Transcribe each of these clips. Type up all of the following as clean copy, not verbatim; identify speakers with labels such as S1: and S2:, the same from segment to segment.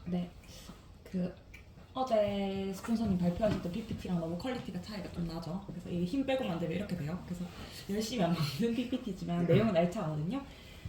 S1: 네, 그 어제 스폰서님 발표하셨던 PPT랑 너무 퀄리티가 차이가 좀 나죠. 그래서 이게 힘 빼고 만들면 이렇게 돼요. 그래서 열심히 안 만든 PPT지만 내용은 알차거든요.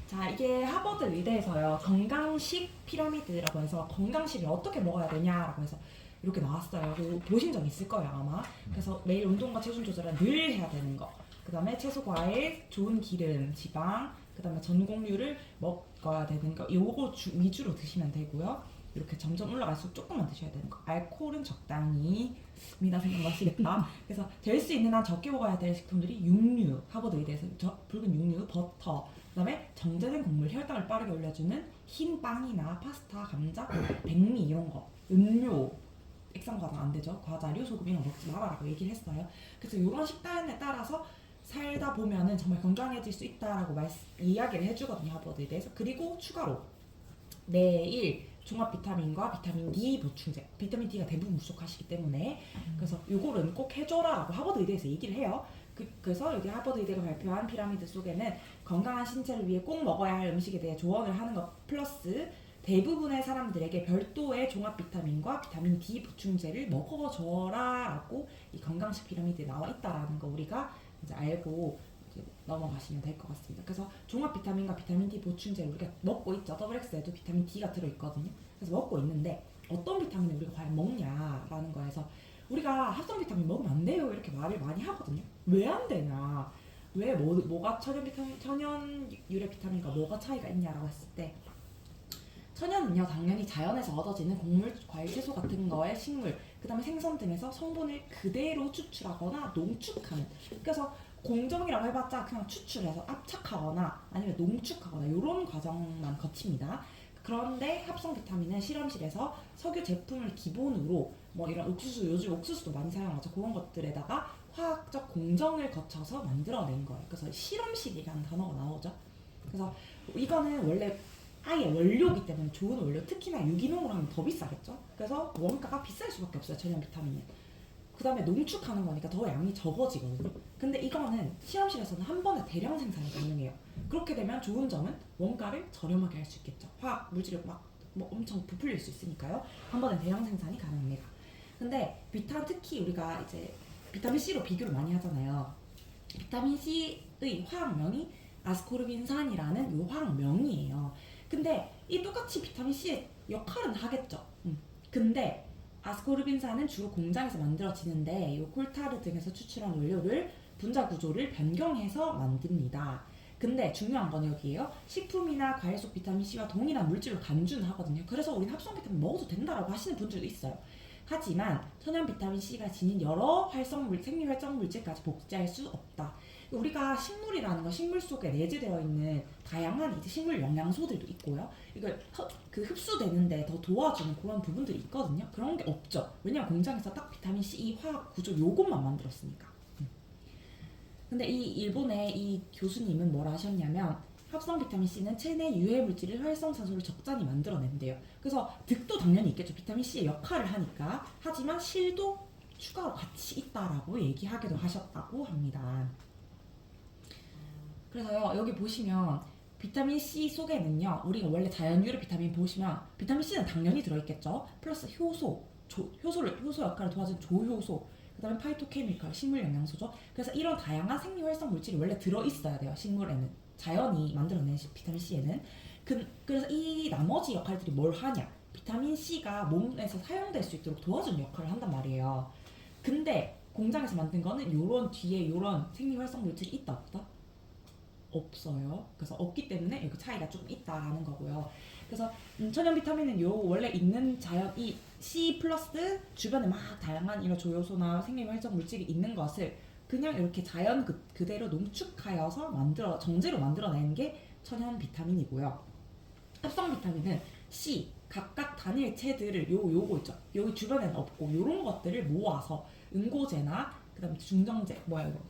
S1: 자, 이게 하버드 의대에서요, 건강식 피라미드라고 해서 건강식을 어떻게 먹어야 되냐라고 해서 이렇게 나왔어요. 그리고 보신 적 있을 거예요, 아마. 그래서 매일 운동과 체중 조절은 늘 해야 되는 거. 그 다음에 채소, 과일, 좋은 기름, 지방, 그 다음에 전곡류를 먹어야 되는 거. 요거 위주로 드시면 되고요. 이렇게 점점 올라갈수록 조금만 드셔야 되는 거. 알코올은 적당히 미나 생각나시겠다. 그래서 될 수 있는 한 적게 먹어야 될 식품들이 육류, 하버드 의대에서 붉은 육류, 버터, 그다음에 정제된 곡물, 혈당을 빠르게 올려주는 흰 빵이나 파스타, 감자, 백미 이런 거, 음료, 액상과당 안 되죠. 과자류, 소금 이런 거 먹지 말아라고 얘기를 했어요. 그래서 이런 식단에 따라서 살다 보면은 정말 건강해질 수 있다라고 이야기를 해주거든요, 하버드 의대에서. 그리고 추가로 매일 종합 비타민과 비타민 D 보충제, 비타민 D가 대부분 부족하시기 때문에 그래서 요거는 꼭 해줘라라고 하버드 의대에서 얘기를 해요. 그래서 여기 하버드 의대가 발표한 피라미드 속에는 건강한 신체를 위해 꼭 먹어야 할 음식에 대해 조언을 하는 것 플러스 대부분의 사람들에게 별도의 종합 비타민과 비타민 D 보충제를 먹어줘라라고 이 건강식 피라미드에 나와 있다라는 거 우리가 이제 알고 이제 넘어가시면 될 것 같습니다. 그래서 종합 비타민과 비타민 D 보충제를 우리가 먹고 있죠. 더블엑스에도 비타민 D가 들어있거든요. 그래서 먹고 있는데 어떤 비타민을 우리가 과연 먹냐라는 거에서 우리가 합성 비타민 먹으면 안 돼요 이렇게 말을 많이 하거든요. 왜 안 되냐? 왜 뭐가 천연 비타민, 천연 유래 비타민과 뭐가 차이가 있냐라고 했을 때 천연은요 당연히 자연에서 얻어지는 곡물, 과일, 채소 같은 거의 식물, 그 다음에 생선 등에서 성분을 그대로 추출하거나 농축하는. 그래서 공정이라고 해봤자 그냥 추출해서 압착하거나 아니면 농축하거나 이런 과정만 거칩니다. 그런데 합성 비타민은 실험실에서 석유 제품을 기본으로 뭐 이런 옥수수, 요즘 옥수수도 많이 사용하죠. 그런 것들에다가 화학적 공정을 거쳐서 만들어낸 거예요. 그래서 실험실이라는 단어가 나오죠. 그래서 이거는 원래 아예 원료이기 때문에 좋은 원료, 특히나 유기농으로 하면 더 비싸겠죠. 그래서 원가가 비쌀 수밖에 없어요, 천연 비타민은. 그 다음에 농축하는 거니까 더 양이 적어지거든요. 근데 이거는 실험실에서는 한 번에 대량 생산이 가능해요. 그렇게 되면 좋은 점은 원가를 저렴하게 할 수 있겠죠. 화학 물질을 막 뭐 엄청 부풀릴 수 있으니까요. 한 번에 대량 생산이 가능합니다. 근데 특히 우리가 이제 비타민 C로 비교를 많이 하잖아요. 비타민 C의 화학명이 아스코르빈산이라는 요 화학명이에요. 근데 이 똑같이 비타민 C의 역할은 하겠죠. 근데 아스코르빈산은 주로 공장에서 만들어지는데 이 콜타르 등에서 추출한 원료를 분자 구조를 변경해서 만듭니다. 근데 중요한 건 여기에요. 식품이나 과일 속 비타민 C와 동일한 물질로 간주하거든요. 그래서 우린 합성 비타민 먹어도 된다라고 하시는 분들도 있어요. 하지만 천연 비타민 C가 지닌 여러 생리 활성 물질까지 복제할 수 없다. 우리가 식물이라는 건 식물 속에 내재되어 있는 다양한 이제 식물 영양소들도 있고요. 이걸 그 흡수되는데 더 도와주는 그런 부분들이 있거든요. 그런 게 없죠. 왜냐면 공장에서 딱 비타민 C 이 화학 구조 요것만 만들었으니까. 근데 이 일본의 이 교수님은 뭐라 하셨냐면 합성 비타민 C는 체내 유해 물질을 활성산소를 적잖이 만들어낸대요. 그래서 득도 당연히 있겠죠. 비타민 C의 역할을 하니까. 하지만 실도 추가로 같이 있다라고 얘기하기도 하셨다고 합니다. 그래서요 여기 보시면 비타민 C 속에는요 우리가 원래 자연유래 비타민 보시면 비타민 C는 당연히 들어있겠죠. 플러스 효소 역할을 도와주는 조효소, 그 다음에 파이토케미컬 식물 영양소죠. 그래서 이런 다양한 생리 활성 물질이 원래 들어있어야 돼요. 식물에는 자연이 만들어낸 비타민 C에는. 그래서 이 나머지 역할들이 뭘 하냐, 비타민 C가 몸에서 사용될 수 있도록 도와주는 역할을 한단 말이에요. 근데 공장에서 만든 거는 요런 뒤에 요런 생리 활성 물질이 있다 없다? 없어요. 그래서 없기 때문에 여기 차이가 좀 있다라는 거고요. 그래서 천연 비타민은 요 원래 있는 자연 이 C 플러스 주변에 막 다양한 이런 조효소나 생리 활성 물질이 있는 것을 그냥 이렇게 자연 그대로 농축하여서 정제로 만들어내는 게 천연 비타민이고요. 합성 비타민은 C 각각 단일체들을 요거 있죠. 여기 주변에는 없고 요런 것들을 모아서 응고제나 그다음에 중정제 뭐야 이거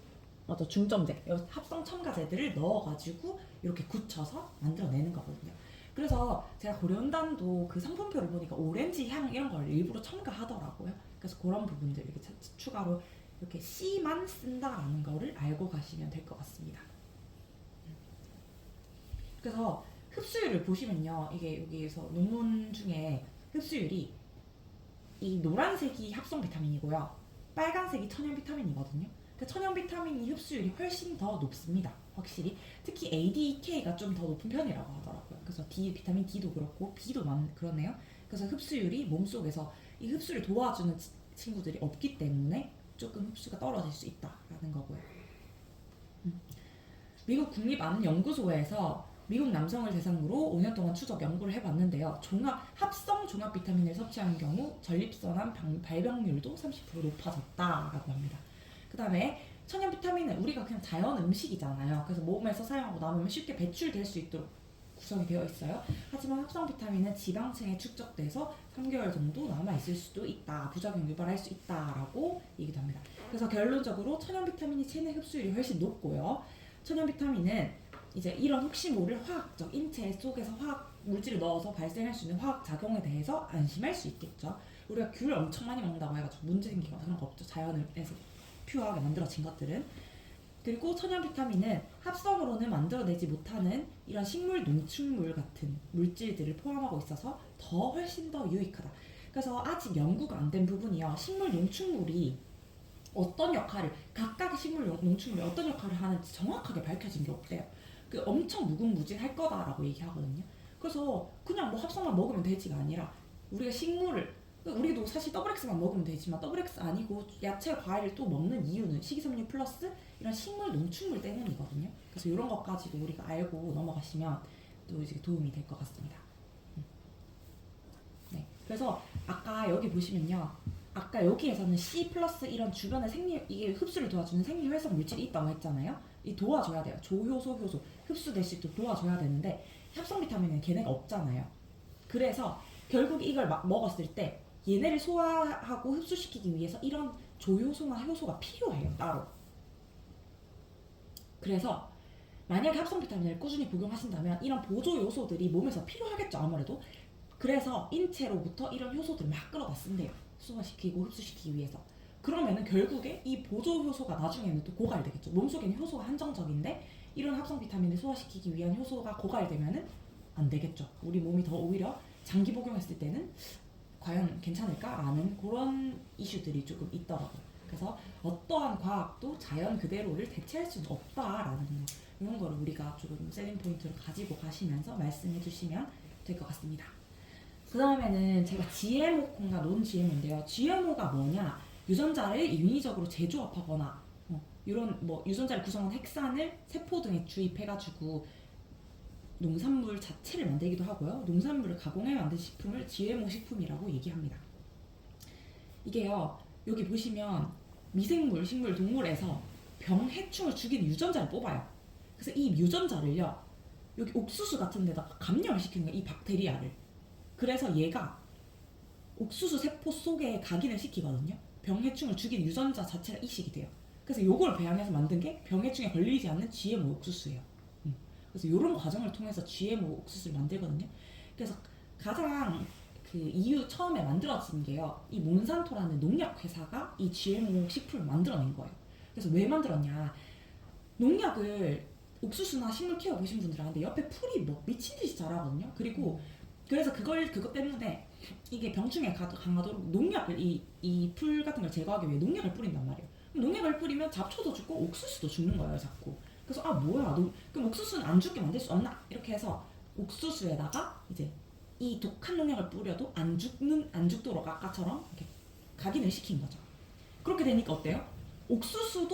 S1: 맞아 중점제 합성 첨가제들을 넣어가지고 이렇게 굳혀서 만들어내는 거거든요. 그래서 제가 고려온단도 그 상품표를 보니까 오렌지 향 이런 걸 일부러 첨가하더라고요. 그래서 그런 부분들 이렇게 추가로 이렇게 C만 쓴다라는 거를 알고 가시면 될 것 같습니다. 그래서 흡수율을 보시면요, 이게 여기에서 논문 중에 흡수율이 이 노란색이 합성 비타민이고요. 빨간색이 천연 비타민이거든요. 그 천연 비타민이 흡수율이 훨씬 더 높습니다. 확실히 특히 ADK가 좀 더 높은 편이라고 하더라고요. 그래서 비타민 D도 그렇고 B도 그러네요. 그래서 흡수율이 몸속에서 이 흡수를 도와주는 친구들이 없기 때문에 조금 흡수가 떨어질 수 있다라는 거고요. 미국 국립암연구소에서 미국 남성을 대상으로 5년 동안 추적 연구를 해봤는데요. 합성 종합 비타민을 섭취하는 경우 전립선암 발병률도 30% 높아졌다라고 합니다. 그 다음에 천연 비타민은 우리가 그냥 자연 음식이잖아요. 그래서 몸에서 사용하고 남으면 쉽게 배출될 수 있도록 구성이 되어 있어요. 하지만 합성 비타민은 지방층에 축적돼서 3개월 정도 남아있을 수도 있다. 부작용 유발할 수 있다라고 얘기도 합니다. 그래서 결론적으로 천연 비타민이 체내 흡수율이 훨씬 높고요. 천연 비타민은 이제 이런 혹시 모를 화학적 인체 속에서 화학 물질을 넣어서 발생할 수 있는 화학 작용에 대해서 안심할 수 있겠죠. 우리가 귤을 엄청 많이 먹는다고 해가지고 문제 생기거나 그런 거 없죠. 자연에서 퓨어하게 만들어진 것들은. 그리고 천연 비타민은 합성으로는 만들어내지 못하는 이런 식물 농축물 같은 물질들을 포함하고 있어서 훨씬 더 유익하다. 그래서 아직 연구가 안 된 부분이요. 식물 농축물이 어떤 역할을 각각의 식물 농축물이 어떤 역할을 하는지 정확하게 밝혀진 게 없대요. 그 엄청 무궁무진할 거다라고 얘기하거든요. 그래서 그냥 뭐 합성만 먹으면 되지가 아니라 우리가 식물을 우리도 사실 더블엑스만 먹으면 되지만 더블엑스 아니고 야채 과일을 또 먹는 이유는 식이섬유 플러스 이런 식물 농축물 때문이거든요. 그래서 이런 것까지도 우리가 알고 넘어가시면 또 이제 도움이 될 것 같습니다. 네, 그래서 아까 여기 보시면요. 아까 여기에서는 C 플러스 이런 주변에 이게 흡수를 도와주는 생리활성 물질이 있다고 했잖아요. 이 도와줘야 돼요. 조효소, 효소 흡수될 수 있도록 도와줘야 되는데 합성 비타민은 걔네가 없잖아요. 그래서 결국 이걸 먹었을 때 얘네를 소화하고 흡수시키기 위해서 이런 조효소나 효소가 필요해요. 따로. 그래서 만약에 합성 비타민을 꾸준히 복용하신다면 이런 보조 요소들이 몸에서 필요하겠죠. 아무래도. 그래서 인체로부터 이런 효소들을 막 끌어다 쓴대요. 소화시키고 흡수시키기 위해서. 그러면은 결국에 이 보조 효소가 나중에는 또 고갈되겠죠. 몸속에는 효소가 한정적인데 이런 합성 비타민을 소화시키기 위한 효소가 고갈되면은 안 되겠죠. 우리 몸이 더 오히려 장기 복용했을 때는 과연 괜찮을까라는 그런 이슈들이 조금 있더라고요. 그래서 어떠한 과학도 자연 그대로를 대체할 수는 없다라는 이런 거를 우리가 조금 셀링 포인트를 가지고 가시면서 말씀해 주시면 될 것 같습니다. 그 다음에는 제가 GMO과 논 GMO인데요. GMO가 뭐냐? 유전자를 인위적으로 재조합하거나 이런 뭐 유전자를 구성한 핵산을 세포 등에 주입해가지고 농산물 자체를 만들기도 하고요. 농산물을 가공해 만든 식품을 GMO 식품이라고 얘기합니다. 이게요. 여기 보시면 미생물, 식물, 동물에서 병해충을 죽이는 유전자를 뽑아요. 그래서 이 유전자를요. 여기 옥수수 같은 데다가 감염을 시키는 거예요. 이 박테리아를. 그래서 얘가 옥수수 세포 속에 각인을 시키거든요. 병해충을 죽이는 유전자 자체가 이식이 돼요. 그래서 요걸 배양해서 만든 게 병해충에 걸리지 않는 GMO 옥수수예요. 그래서 이런 과정을 통해서 GMO 옥수수를 만들거든요. 그래서 가장 그 EU 처음에 만들어진 게요. 이 몬산토라는 농약 회사가 이 GMO 식품을 만들어낸 거예요. 그래서 왜 만들었냐? 농약을 옥수수나 식물 키워 보신 분들은 아는데 옆에 풀이 뭐 미친 듯이 자라거든요. 그리고 그래서 그것 때문에 이게 병충해 강하도록 농약을 이 풀 같은 걸 제거하기 위해 농약을 뿌린단 말이에요. 농약을 뿌리면 잡초도 죽고 옥수수도 죽는 거예요, 자꾸. 그래서 뭐야, 그럼 옥수수는 안 죽게 만들 수 없나? 이렇게 해서 옥수수에다가 이제 이 독한 농약을 뿌려도 안 죽도록 아까처럼 이렇게 각인을 시킨 거죠. 그렇게 되니까 어때요? 옥수수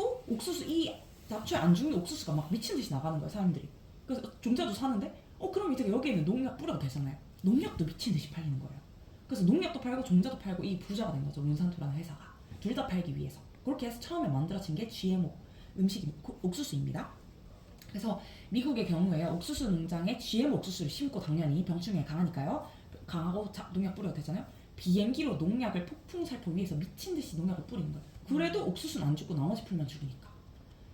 S1: 이 잡초에 안 죽는 옥수수가 막 미친 듯이 나가는 거예요, 사람들이. 그래서 종자도 사는데 그럼 이제 여기에는 농약 뿌려도 되잖아요. 농약도 미친 듯이 팔리는 거예요. 그래서 농약도 팔고 종자도 팔고 이 부자가 된 거죠. 몬산토라는 회사가. 둘 다 팔기 위해서. 그렇게 해서 처음에 만들어진 게 GMO 옥수수입니다. 그래서 미국의 경우에요. 옥수수 농장에 GMO 옥수수를 심고 당연히 병충해에 강하니까요. 강하고 농약 뿌려도 되잖아요. 비행기로 농약을 폭풍 살포 위해서 미친 듯이 농약을 뿌리는 거예요. 그래도 옥수수는 안 죽고 나머지 풀만 죽으니까.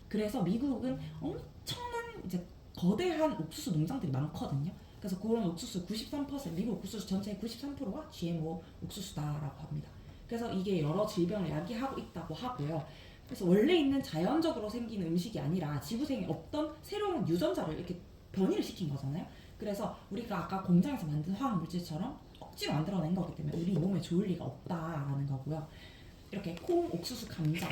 S1: 그래서 미국은 엄청난 이제 거대한 옥수수 농장들이 많거든요. 그래서 그런 옥수수 93% 미국 옥수수 전체의 93%가 GMO 옥수수다라고 합니다. 그래서 이게 여러 질병을 야기하고 있다고 하고요. 그래서 원래 있는 자연적으로 생기는 음식이 아니라 지구생에 없던 새로운 유전자를 이렇게 변이를 시킨 거잖아요. 그래서 우리가 아까 공장에서 만든 화학 물질처럼 억지로 만들어낸 거기 때문에 우리 몸에 좋을 리가 없다라는 거고요. 이렇게 콩, 옥수수, 감자,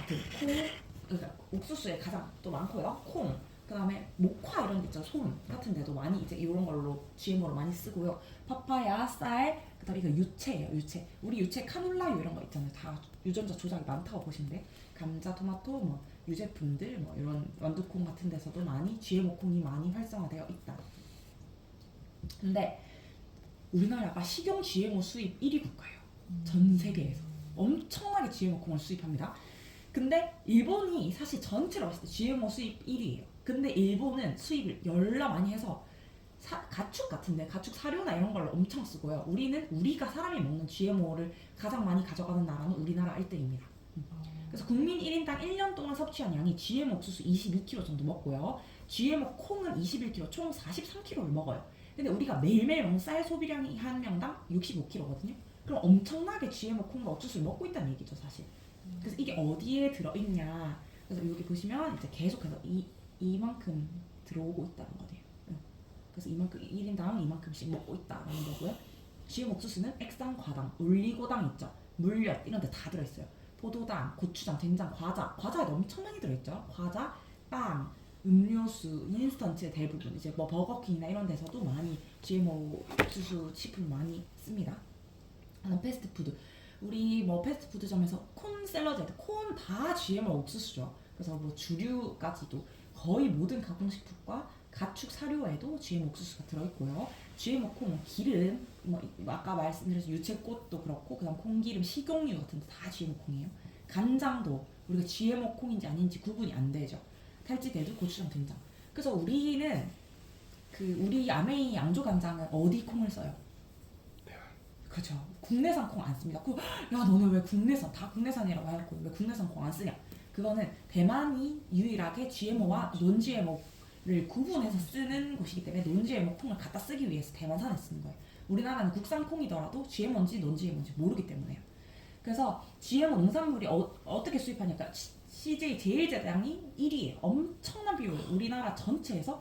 S1: 그러니까 옥수수에 가장 또 많고요. 콩, 그다음에 목화 이런 데 있죠. 솜 같은 데도 많이 이제 이런 걸로 GMO로 많이 쓰고요. 파파야, 쌀, 그다음에 이거 유채예요. 유채. 우리 유채 카놀라유 이런 거 있잖아요. 다 유전자 조작이 많다고 보시면 돼. 감자, 토마토, 뭐 유제품들, 뭐 이런 완두콩 같은 데서도 많이 GMO 콩이 많이 활성화되어 있다. 근데 우리나라가 식용 GMO 수입 1위 국가예요. 전 세계에서 엄청나게 GMO 콩을 수입합니다. 근데 일본이 사실 전체로 봤을 때 GMO 수입 1위예요. 근데 일본은 수입을 열나 많이 해서 가축 같은데 가축 사료나 이런 걸 엄청 쓰고요. 우리가 사람이 먹는 GMO를 가장 많이 가져가는 나라는 우리나라 1등입니다. 그래서 국민 1인당 1년 동안 섭취한 양이 GMO 옥수수 22kg 정도 먹고요. GMO 콩은 21kg, 총 43kg를 먹어요. 근데 우리가 매일매일 먹는 쌀 소비량이 한 명당 65kg거든요. 그럼 엄청나게 GMO 콩과 옥수수를 먹고 있다는 얘기죠, 사실. 그래서 이게 어디에 들어있냐. 그래서 여기 보시면 이제 계속해서 이만큼 들어오고 있다는 거예요. 그래서 이만큼 1인당 이만큼씩 먹고 있다라는 거고요. GM 옥수수는 액상, 과당, 올리고당 있죠. 물엿 이런 데 다 들어있어요. 포도당, 고추장, 된장, 과자에도 엄청 많이 들어있죠. 과자, 빵, 음료수, 인스턴트의 대부분 이제 뭐 버거킹이나 이런 데서도 많이 GMO 옥수수 식품 많이 씁니다. 패스트푸드. 우리 뭐 패스트푸드점에서 콘 샐러드, 콘 다 GMO 옥수수죠. 그래서 뭐 주류까지도 거의 모든 가공식품과 가축 사료에도 GMO 옥수수가 들어있고요. GMO 콩, 기름, 뭐 아까 말씀드린 유채꽃도 그렇고, 그다음 콩기름, 식용유 같은 데 다 GMO 콩이에요. 간장도 우리가 GMO 콩인지 아닌지 구분이 안 되죠. 탈지대도 고추장, 된장. 그래서 우리는 우리 아메이 양조 간장은 어디 콩을 써요? 그렇죠. 국내산 콩 안 씁니다. 야 너네 왜 국내산 다 국내산이라고 해놓고 왜 국내산 콩 안 쓰냐? 그거는 대만이 유일하게 GMO와 논 GMO를 구분해서 쓰는 곳이기 때문에 논 GMO 콩을 갖다 쓰기 위해서 대만산에 쓰는 거예요. 우리나라는 국산 콩이더라도 GMO인지 논 GMO인지 모르기 때문에요. 그래서 GMO 농산물이 어떻게 수입하니까 CJ 제일제당이 1위예요. 엄청난 비율. 우리나라 전체에서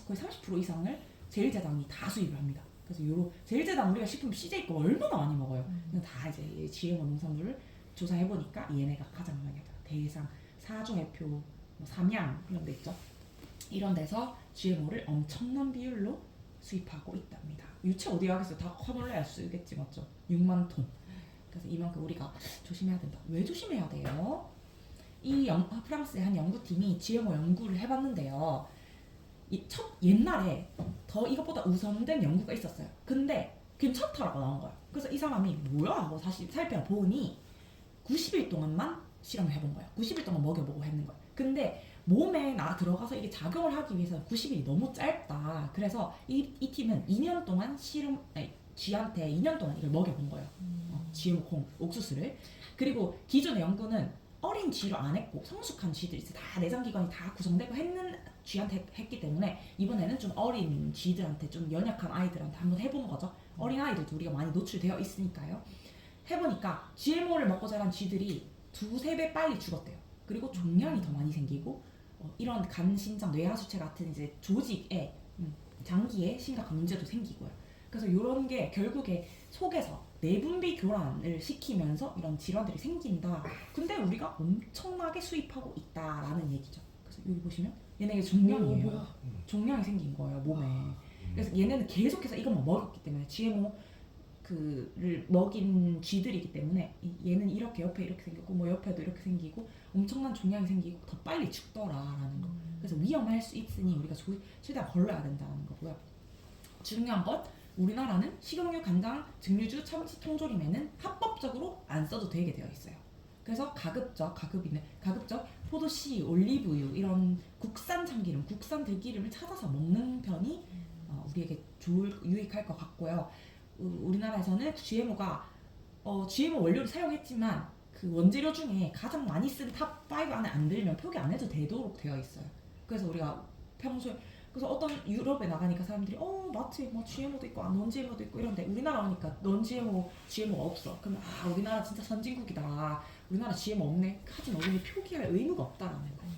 S1: 거의 30% 이상을 제일제당이 다 수입을 합니다. 그래서 제일제당 우리가 식품 CJ 거 얼마나 많이 먹어요. 다 이제 GMO 농산물을 조사해 보니까 얘네가 가장 많이 하죠. 대상, 사조해표, 뭐 삼양 이런 데 있죠. 이런 데서 GMO를 엄청난 비율로 수입하고 있답니다. 유채 어디 가겠어요? 다 카놀라에 쓰겠지 맞죠? 6만 톤. 그래서 이만큼 우리가 조심해야 된다. 왜 조심해야 돼요? 프랑스의 한 연구팀이 GMO 연구를 해봤는데요. 옛날에 더 이것보다 우선된 연구가 있었어요. 근데 괜찮다라고 나온 거예요. 그래서 이 사람이 뭐야 하고 다시 살펴보니 90일 동안만 실험을 해본 거예요. 90일 동안 먹여보고 했는 거예요. 근데 몸에 들어가서 이게 작용을 하기 위해서는 90일이 너무 짧다. 그래서 이 팀은 2년 동안 쥐한테 2년 동안 이걸 먹여본 거예요. GMO 콩, 옥수수를. 그리고 기존의 연구는 어린 쥐로 안 했고 성숙한 쥐들이 다 내장기관이 다 구성되고 했는 쥐한테 했기 때문에 이번에는 좀 어린 쥐들한테 좀 연약한 아이들한테 한번 해본 거죠. 어린 아이들도 우리가 많이 노출되어 있으니까요. 해보니까 GMO를 먹고 자란 쥐들이 2~3배 빨리 죽었대요. 그리고 종양이 더 많이 생기고 이런 간, 신장, 뇌하수체 같은 이제 조직에 장기에 심각한 문제도 생기고요. 그래서 이런 게 결국에 속에서 내분비 교란을 시키면서 이런 질환들이 생긴다. 근데 우리가 엄청나게 수입하고 있다라는 얘기죠. 그래서 여기 보시면 얘네가 종양이에요. 종양이 생긴 거예요 몸에. 그래서 얘네는 계속해서 이것만 먹였기 때문에 GMO를 먹인 쥐들이기 때문에 얘는 이렇게 옆에 이렇게 생겼고 뭐 옆에도 이렇게 생기고 엄청난 종양이 생기고 더 빨리 죽더라라는 거. 그래서 위험할 수 있으니 우리가 최대한 걸러야 된다는 거고요. 중요한 건 우리나라는 식용유, 간장, 증류주, 참치, 통조림에는 합법적으로 안 써도 되게 되어 있어요. 그래서 가급적 포도씨, 올리브유 이런 국산 참기름, 국산 들기름을 찾아서 먹는 편이 우리에게 유익할 것 같고요. 우리나라에서는 GMO 원료를 사용했지만 그 원재료 중에 가장 많이 쓰는 탑5 안에 안 들면 표기 안 해도 되도록 되어 있어요. 그래서 우리가 평소에 어떤 유럽에 나가니까 사람들이 마트에 뭐 GMO도 있고 논 GMO도 있고 이런데 우리나라 오니까 논 GMO가 없어. 그러면 우리나라 진짜 선진국이다. 우리나라 GMO 없네. 하지만 우리는 표기할 의무가 없다라는 거예요.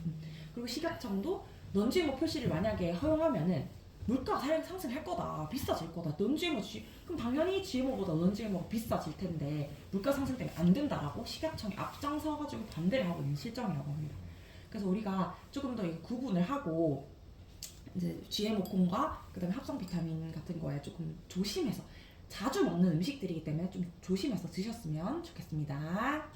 S1: 그리고 식약청도 논 GMO 표시를 만약에 허용하면은 물가 상승할 거다, 비싸질 거다, 그럼 당연히 GMO보다 넌 GMO가 비싸질 텐데 물가 상승 때문에 안 된다라고 식약청이 앞장서가지고 반대를 하고 있는 실정이라고 합니다. 그래서 우리가 조금 더 구분을 하고 이제 GMO콘과 그다음에 합성 비타민 같은 거에 조금 조심해서, 자주 먹는 음식들이기 때문에 좀 조심해서 드셨으면 좋겠습니다.